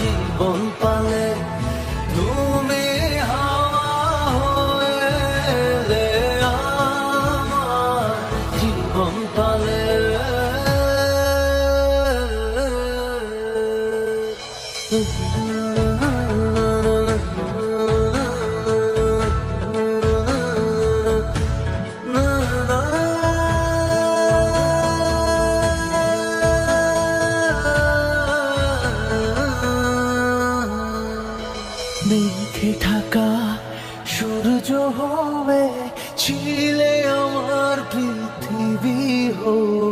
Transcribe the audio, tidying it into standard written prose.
জীবন পালে তুমি হাওয়া হয়ে এলে আমার জীবন পালে। মেঘে ঢাকা সূর্য হয়ে ছিলে আমার পৃথিবী হয়ে।